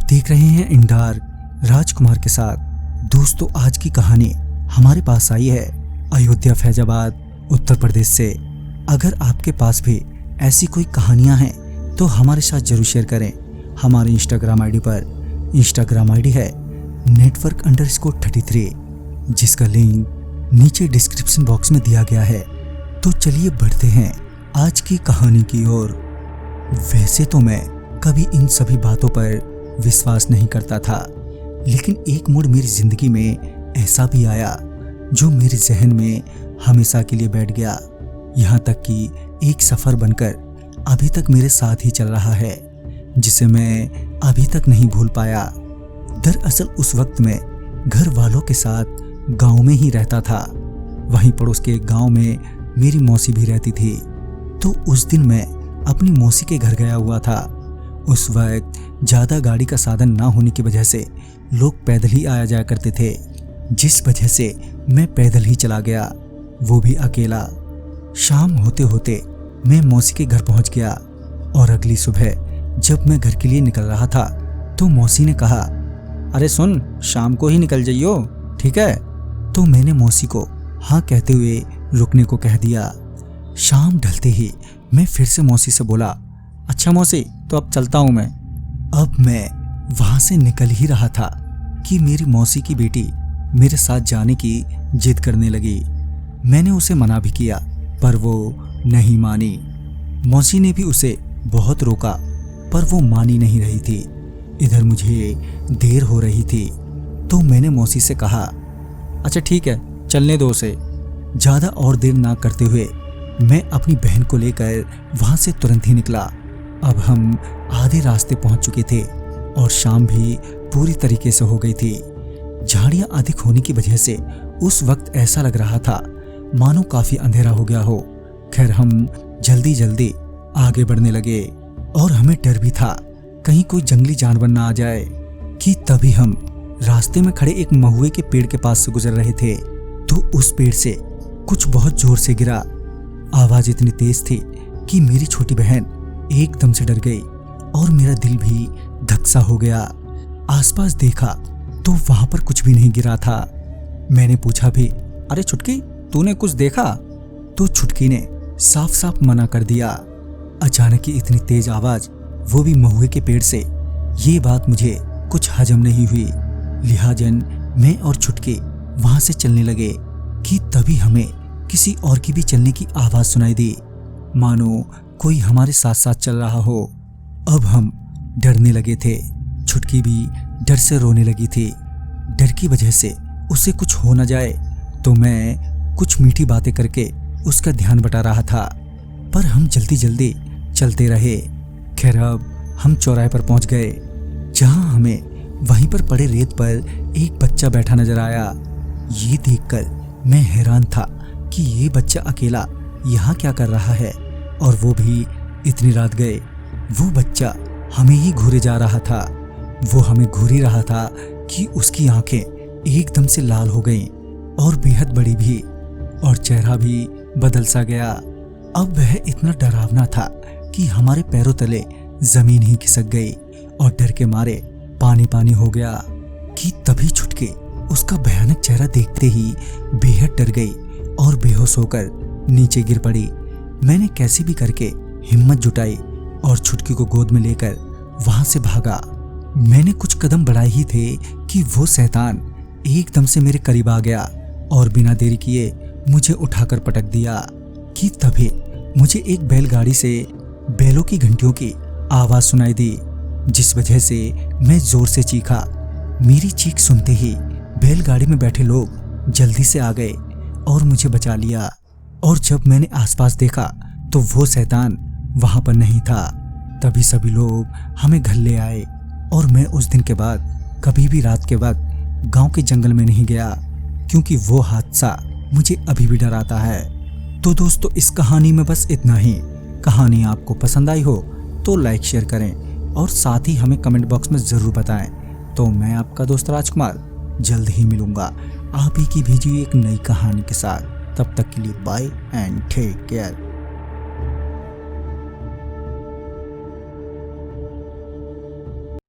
देख रहे हैं इंडार राजकुमार के साथ। दोस्तों, आज की कहानी हमारे पास आई है अयोध्या फैजाबाद उत्तर प्रदेश से। अगर आपके पास भी ऐसी कोई कहानियां हैं तो हमारे साथ जरूर शेयर करें हमारे इंस्टाग्राम आईडी पर। इंस्टाग्राम आईडी है network_33, जिसका लिंक नीचे डिस्क्रिप्शन बॉक्स में दिया गया है। तो चलिए बढ़ते हैं आज की कहानी की ओर। वैसे तो मैं कभी इन सभी बातों पर विश्वास नहीं करता था, लेकिन एक मोड़ मेरी जिंदगी में ऐसा भी आया जो मेरे जहन में हमेशा के लिए बैठ गया। यहाँ तक कि एक सफर बनकर अभी तक मेरे साथ ही चल रहा है, जिसे मैं अभी तक नहीं भूल पाया। दरअसल उस वक्त मैं घर वालों के साथ गांव में ही रहता था। वहीं पड़ोस के एक गांव में मेरी मौसी भी रहती थी। तो उस दिन मैं अपनी मौसी के घर गया हुआ था। उस वक्त ज़्यादा गाड़ी का साधन ना होने की वजह से लोग पैदल ही आया जाया करते थे, जिस वजह से मैं पैदल ही चला गया, वो भी अकेला। शाम होते होते मैं मौसी के घर पहुंच गया और अगली सुबह जब मैं घर के लिए निकल रहा था तो मौसी ने कहा, अरे सुन, शाम को ही निकल जाइयो, ठीक है? तो मैंने मौसी को हाँ कहते हुए रुकने को कह दिया। शाम ढलते ही मैं फिर से मौसी से बोला, अच्छा मौसी, तो अब चलता हूँ मैं। अब मैं वहां से निकल ही रहा था कि मेरी मौसी की बेटी मेरे साथ जाने की जिद करने लगी। मैंने उसे मना भी किया, पर वो नहीं मानी। मौसी ने भी उसे बहुत रोका, पर वो मानी नहीं रही थी। इधर मुझे देर हो रही थी, तो मैंने मौसी से कहा, अच्छा ठीक है, चलने दो उसे। ज़्यादा और देर ना करते हुए मैं अपनी बहन को लेकर वहां से तुरंत ही निकला। अब हम आधे रास्ते पहुंच चुके थे और शाम भी पूरी तरीके से हो गई थी। झाड़ियां अधिक होने की वजह से उस वक्त ऐसा लग रहा था मानो काफी अंधेरा हो गया हो। खैर, हम जल्दी जल्दी आगे बढ़ने लगे और हमें डर भी था कहीं कोई जंगली जानवर ना आ जाए। कि तभी हम रास्ते में खड़े एक महुए के पेड़ के पास से गुजर रहे थे तो उस पेड़ से कुछ बहुत जोर से गिरा। आवाज इतनी तेज थी कि मेरी छोटी बहन एकदम से डर गई और मेरा दिल भी धक सा हो गया। आसपास देखा तो वहां पर कुछ भी नहीं गिरा था। मैंने पूछा भी, अरे छुटकी, तूने कुछ देखा? तो छुटकी ने साफ साफ मना कर दिया। अचानक की इतनी तेज आवाज, वो भी महुए के पेड़ से, ये बात मुझे कुछ हजम नहीं हुई। लिहाजन मैं और छुटकी वहां से चलने लगे कि तभी हमें किसी और की भी चलने की आवाज सुनाई दी, मानो कोई हमारे साथ साथ चल रहा हो। अब हम डरने लगे थे। छुटकी भी डर से रोने लगी थी। डर की वजह से उसे कुछ हो न जाए तो मैं कुछ मीठी बातें करके उसका ध्यान बटा रहा था, पर हम जल्दी जल्दी चलते रहे। खैर, अब हम चौराहे पर पहुंच गए, जहां हमें वहीं पर पड़े रेत पर एक बच्चा बैठा नजर आया। ये देखकर मैं हैरान था कि ये बच्चा अकेला यहाँ क्या कर रहा है, और वो भी इतनी रात गए। वो बच्चा हमें ही घूरे जा रहा था। वो हमें घूर ही रहा था कि उसकी आंखें एकदम से लाल हो गईं और बेहद बड़ी भी, और चेहरा भी बदल सा गया। अब वह इतना डरावना था कि हमारे पैरों तले जमीन ही खिसक गई और डर के मारे पानी पानी हो गया। कि तभी छुटके उसका भयानक चेहरा देखते ही बेहद डर गई और बेहोश होकर नीचे गिर पड़ी। मैंने कैसे भी करके हिम्मत जुटाई और छुटकी को गोद में लेकर वहां से भागा। मैंने कुछ कदम बढ़ाए ही थे कि वो शैतान एकदम से मेरे करीब आ गया और बिना देरी किए मुझे उठाकर पटक दिया। कि तभी मुझे एक बैलगाड़ी से बैलों की घंटियों की आवाज सुनाई दी, जिस वजह से मैं जोर से चीखा। मेरी चीख सुनते ही बैलगाड़ी में बैठे लोग जल्दी से आ गए और मुझे बचा लिया। और जब मैंने आसपास देखा तो वो शैतान वहां पर नहीं था। तभी सभी लोग हमें घर ले आए और मैं उस दिन के बाद कभी भी रात के वक्त गांव के जंगल में नहीं गया, क्योंकि वो हादसा मुझे अभी भी डराता है। तो दोस्तों, इस कहानी में बस इतना ही। कहानी आपको पसंद आई हो तो लाइक शेयर करें और साथ ही हमें कमेंट बॉक्स में जरूर बताएं। तो मैं आपका दोस्त राजकुमार जल्द ही मिलूंगा आप ही की भेजी हुई एक नई कहानी के साथ। तब तक के लिए बाय एंड टेक केयर।